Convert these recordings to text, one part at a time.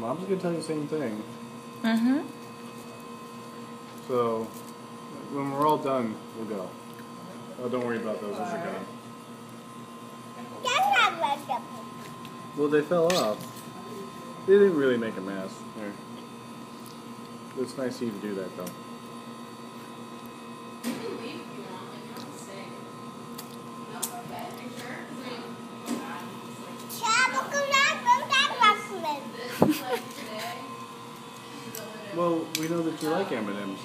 Mom's gonna tell you the same thing. Mm-hmm. So, when we're all done, we'll go. Oh, don't worry about those. Those are gone. Well, they fell off. They didn't really make a mess. There. It's nice of you to do that, though. Well, we know that you like M&Ms.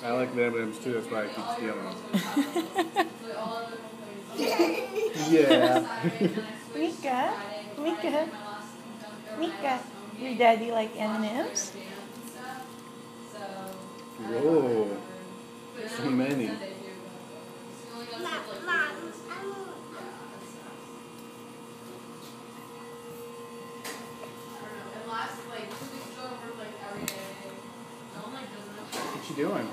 I like the M&Ms too, that's why I keep stealing them. Yeah. Mika, your daddy like M&Ms? Whoa, so many. What you doing?